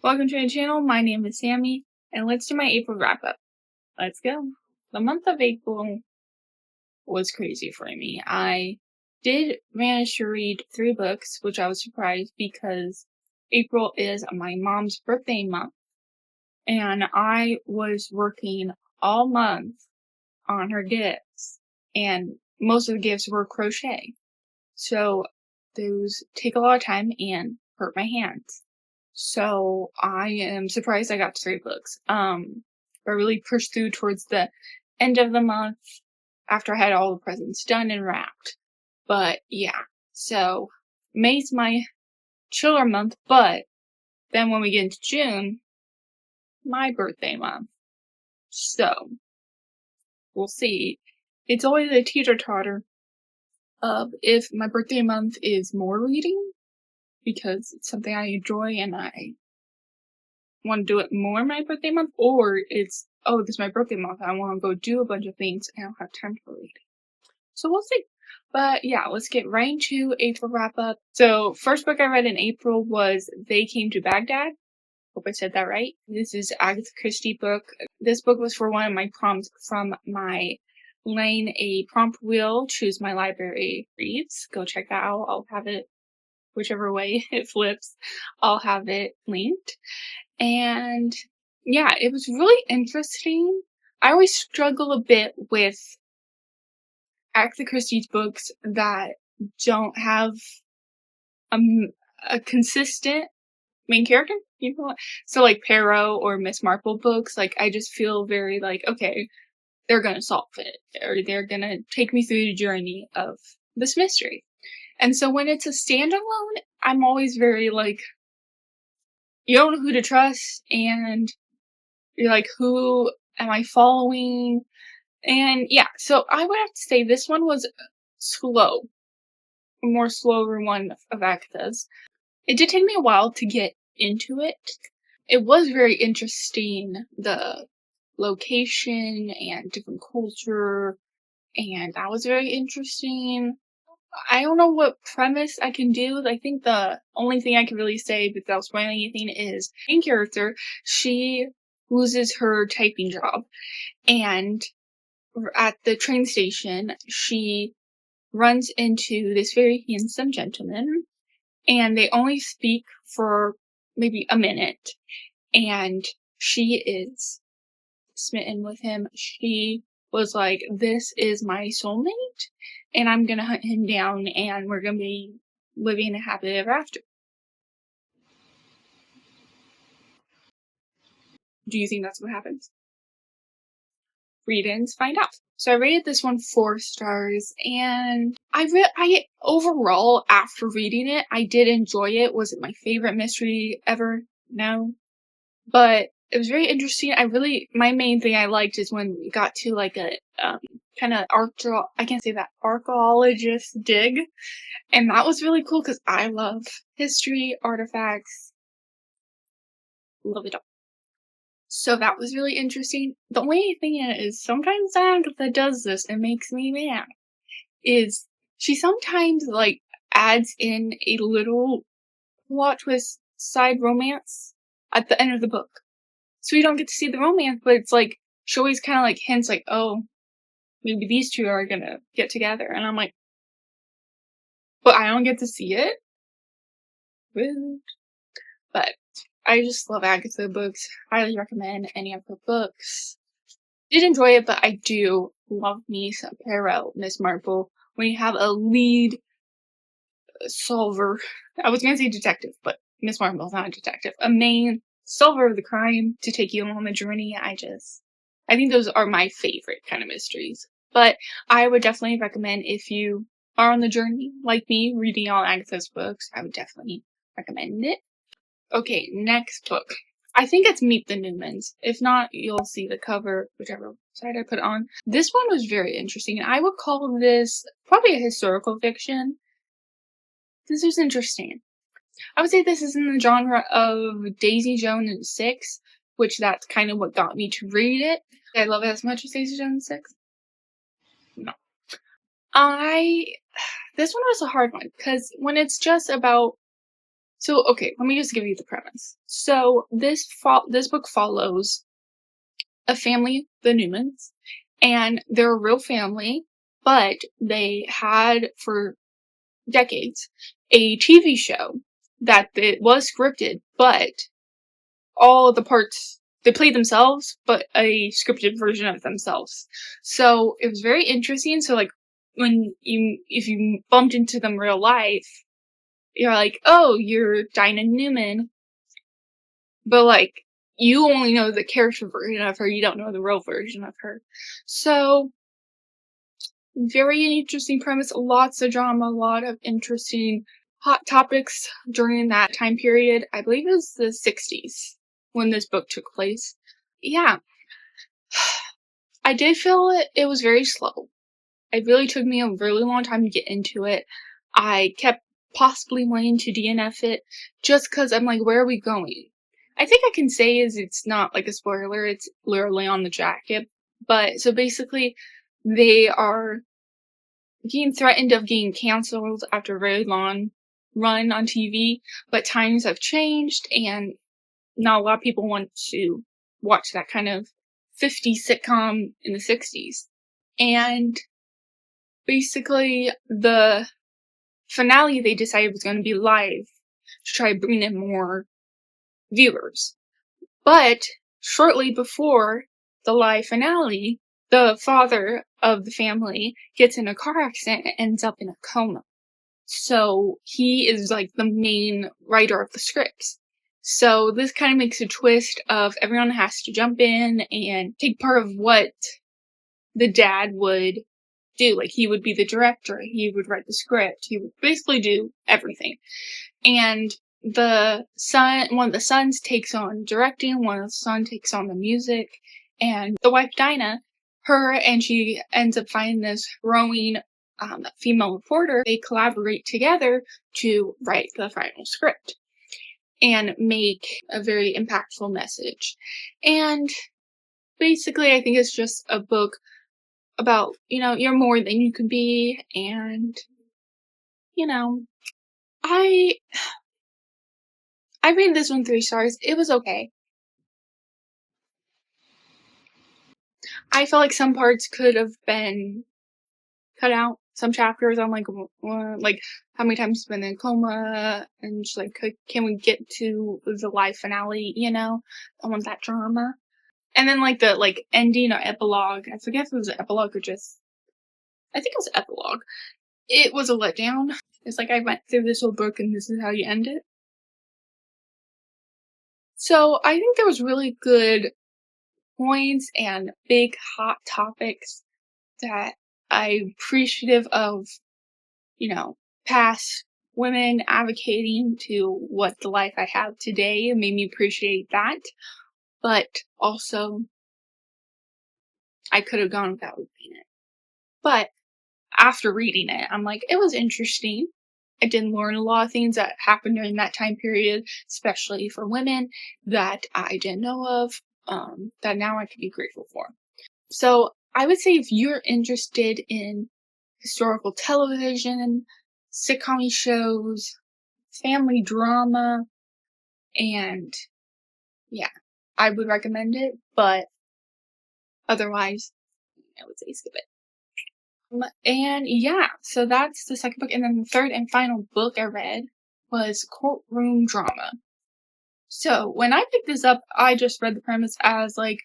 Welcome to my channel. My name is Sammy, and let's do my April wrap up. Let's go. The month of April was crazy for me. I did manage to read 3 books, which I was surprised because April is my mom's birthday month, and I was working all month on her gifts, and most of the gifts were crochet. So those take a lot of time and hurt my hands. So I am surprised I got 3 books. I really pushed through towards the end of the month after I had all the presents done and wrapped. But yeah, so May's my chiller month, but then when we get into June, my birthday month. So we'll see. It's always a teeter-totter of if my birthday month is more reading, because it's something I enjoy and I want to do it more in my birthday month, or it's, oh, this is my birthday month, I want to go do a bunch of things and I don't have time for reading. So we'll see. But yeah, let's get right into April wrap up. So first book I read in April was They Came to Baghdad. Hope I said that right. This is Agatha Christie book. This book was for one of my prompts from my Lane a Prompt Wheel Choose My Library Reads. Go check that out. I'll have it whichever way it flips. I'll have it linked. And yeah, it was really interesting. I always struggle a bit with Agatha Christie's books that don't have a consistent main character, you know? So like Perrault or Miss Marple books, like I just feel very like, okay, they're gonna solve it, or they're gonna take me through the journey of this mystery. And so when it's a standalone, I'm always very like, you don't know who to trust, and you're like, who am I following? And yeah, so I would have to say this one was slow. A more slower one of Agatha's. It did take me a while to get into it. It was very interesting, the location and different culture, and that was very interesting. I don't know what premise I can do. I think the only thing I can really say without spoiling anything is main character, she loses her typing job, and at the train station, she runs into this very handsome gentleman, and they only speak for maybe a minute, and she is smitten with him. She was like, this is my soulmate, and I'm gonna hunt him down, and we're gonna be living happily ever after. Do you think that's what happens? Read-ins, find out. So I rated this one 4 stars, and I overall, after reading it, I did enjoy it. Was it my favorite mystery ever? No. But it was very interesting. My main thing I liked is when we got to like a, kind of I can't say that, archaeologist dig. And that was really cool because I love history, artifacts, love it all. So that was really interesting. The only thing is sometimes Agatha does this and makes me mad. Is she sometimes like adds in a little plot twist side romance at the end of the book. So you don't get to see the romance, but it's like she always kind of like hints like, oh, maybe these two are gonna get together. And I'm like, but I don't get to see it? Rude. But I just love Agatha books. Highly recommend any of her books. Did enjoy it, but I do love me some Perrault, Miss Marple. When you have a lead solver, I was gonna say detective, but Miss Marple's not a detective. A main solver of the crime to take you on the journey. I think those are my favorite kind of mysteries. But I would definitely recommend, if you are on the journey, like me, reading all Agatha's books, I would definitely recommend it. Okay, next book. I think it's Meet the Newmans. If not, you'll see the cover, whichever side I put on. This one was very interesting. I would call this probably a historical fiction. This was interesting. I would say this is in the genre of Daisy Jones and Six, which that's kind of what got me to read it. Did I love it as much as Daisy Jones and Six? No. This one was a hard one, because when it's just about So, okay, let me just give you the premise. So, this book follows a family, the Newmans, and they're a real family, but they had for decades a TV show that it was scripted, but all of the parts they played themselves, but a scripted version of themselves. So it was very interesting. So like if you bumped into them real life, you're like, oh, you're Dinah Newman, but like you only know the character version of her, you don't know the real version of her. So very interesting premise, lots of drama, a lot of interesting hot topics during that time period. I believe it was the 60s when this book took place. Yeah, I did feel it was very slow. It really took me a really long time to get into it. I kept possibly wanting to DNF it just because I'm like, where are we going? I think I can say is it's not like a spoiler, it's literally on the jacket. But so basically, they are being threatened of getting canceled after a very long run on TV, but times have changed and not a lot of people want to watch that kind of 50s sitcom in the 60s. And basically, the finale they decided was going to be live to try to bring in more viewers. But shortly before the live finale, the father of the family gets in a car accident and ends up in a coma. So he is like the main writer of the scripts. So this kind of makes a twist of everyone has to jump in and take part of what the dad would do. Like he would be the director, he would write the script, he would basically do everything. And one of the sons takes on directing, one of the sons takes on the music, and the wife Dinah, she ends up finding this growing female reporter. They collaborate together to write the final script and make a very impactful message. And basically, I think it's just a book about, you're more than you can be, and, I rated this one 3 stars. It was okay. I felt like some parts could have been cut out. Some chapters, I'm like, how many times been in coma, and just like, can we get to the live finale? I want that drama. And then like the ending or epilogue. I forget if it was an epilogue or just. I think it was epilogue. It was a letdown. It's like I went through this whole book and this is how you end it. So I think there was really good points and big hot topics that I'm appreciative of, past women advocating to what the life I have today. It made me appreciate that. But also, I could have gone without reading it. But after reading it, I'm like, it was interesting. I did learn a lot of things that happened during that time period, especially for women, that I didn't know of, that now I can be grateful for. So I would say if you're interested in historical television, sitcom shows, family drama, and yeah, I would recommend it, but otherwise, I would say skip it. And yeah, so that's the second book. And then the third and final book I read was Courtroom Drama. So when I picked this up, I just read the premise as like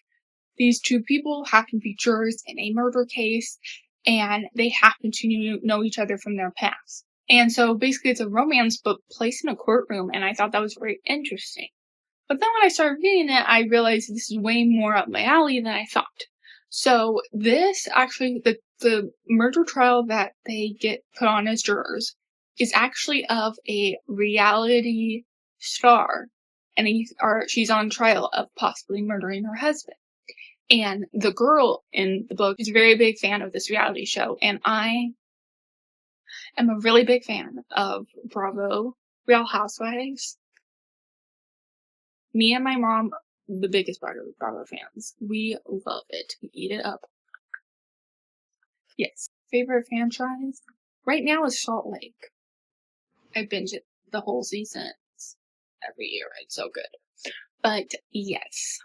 these two people happen to be jurors in a murder case, and they happen to know each other from their past. And so basically it's a romance book placed in a courtroom, and I thought that was very interesting. But then when I started reading it, I realized this is way more up my alley than I thought. So this actually, the murder trial that they get put on as jurors is actually of a reality star, and she's on trial of possibly murdering her husband. And the girl in the book is a very big fan of this reality show, and I am a really big fan of Bravo, Real Housewives. Me and my mom, the biggest Bravo fans. We love it. We eat it up. Yes. Favorite franchise? Right now is Salt Lake. I binged it the whole season. It's every year. It's so good. But yes,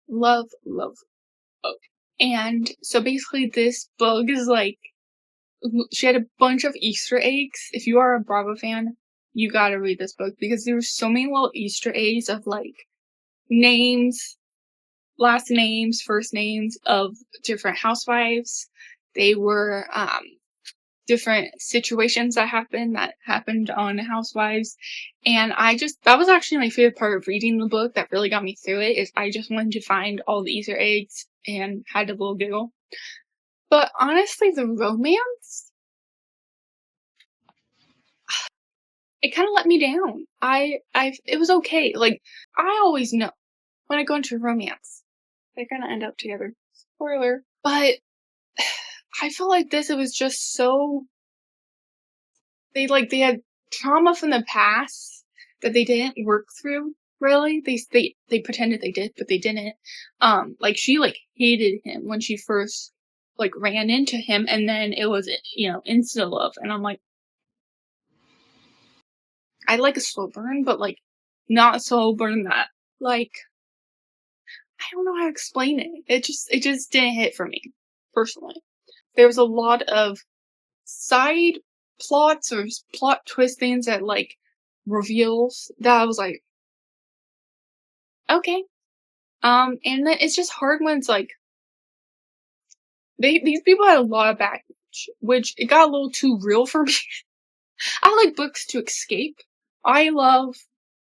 love, love, love. And so basically this book is like, she had a bunch of Easter eggs. If you are a Bravo fan, you gotta read this book because there were so many little Easter eggs of like names, last names, first names of different housewives. They were different situations that happened on Housewives. And that was actually my favorite part of reading the book that really got me through it, is I just wanted to find all the Easter eggs and had a little giggle. But honestly, the romance, it kind of let me down. It was okay. Like, I always know when I go into a romance, they're gonna end up together. Spoiler. But I feel like this, it was just so, they had trauma from the past that they didn't work through, really. They pretended they did, but they didn't. Like, she, like, hated him when she first, like, ran into him, and then it was, instant love, and I'm like, I like a slow burn, but, like, not a slow burn that, like, I don't know how to explain it. It just didn't hit for me, personally. There was a lot of side plots or plot twist things that, like, reveals that I was like, okay. And then it's just hard when it's like, these people had a lot of baggage, which it got a little too real for me. I like books to escape. I love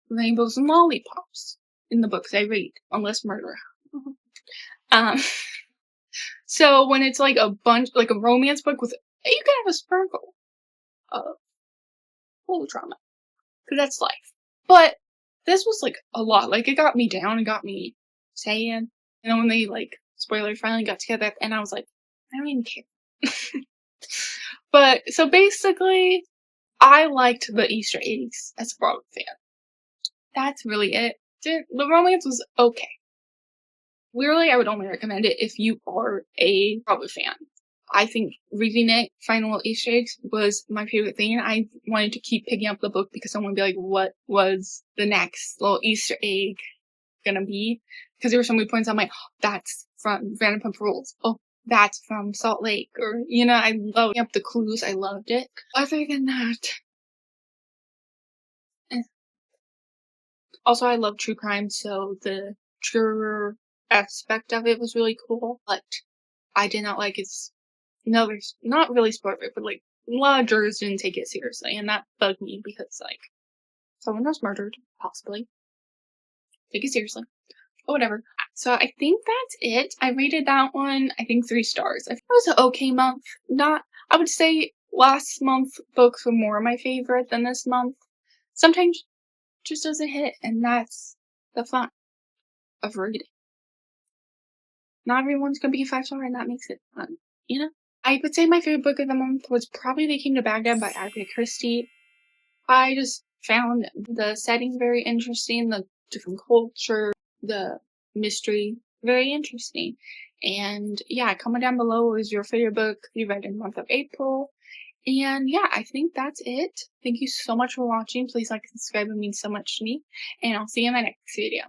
rainbows and lollipops in the books I read, unless murder. um, so when it's like a bunch, like a romance book with, you can have a sprinkle of little drama, because that's life. But this was like a lot. Like, it got me down, it got me saying, and then when they, like, spoiler, finally got together, and I was like, I don't even care. But so basically, I liked the Easter eggs as a Bravo fan. That's really it. The romance was okay. Really, I would only recommend it if you are a Bravo fan. I think reading it, finding little Easter eggs, was my favorite thing. I wanted to keep picking up the book because I want to be like, what was the next little Easter egg gonna be? Because there were so many points I'm like, oh, that's from Vanderpump Rules. Oh, that's from Salt Lake. Or, I loved up the clues. I loved it. Other than that, also, I love true crime, so the juror aspect of it was really cool. But I did not like its. No, there's not really spoiler, but like a lot of jurors didn't take it seriously, and that bugged me because, like, someone was murdered, possibly. Take it seriously. But whatever. So I think that's it. I rated that one, I think, 3 stars. I think it was an okay month. I would say last month books were more my favorite than this month. Sometimes it just doesn't hit, and that's the fun of reading. Not everyone's gonna be a 5-star, and that makes it fun, I would say my favorite book of the month was probably They Came to Baghdad by Agatha Christie. I just found the setting very interesting, the different culture, the mystery, very interesting. And yeah, comment down below what was your favorite book you read in the month of April. And yeah, I think that's it. Thank you so much for watching. Please like and subscribe, it means so much to me. And I'll see you in my next video.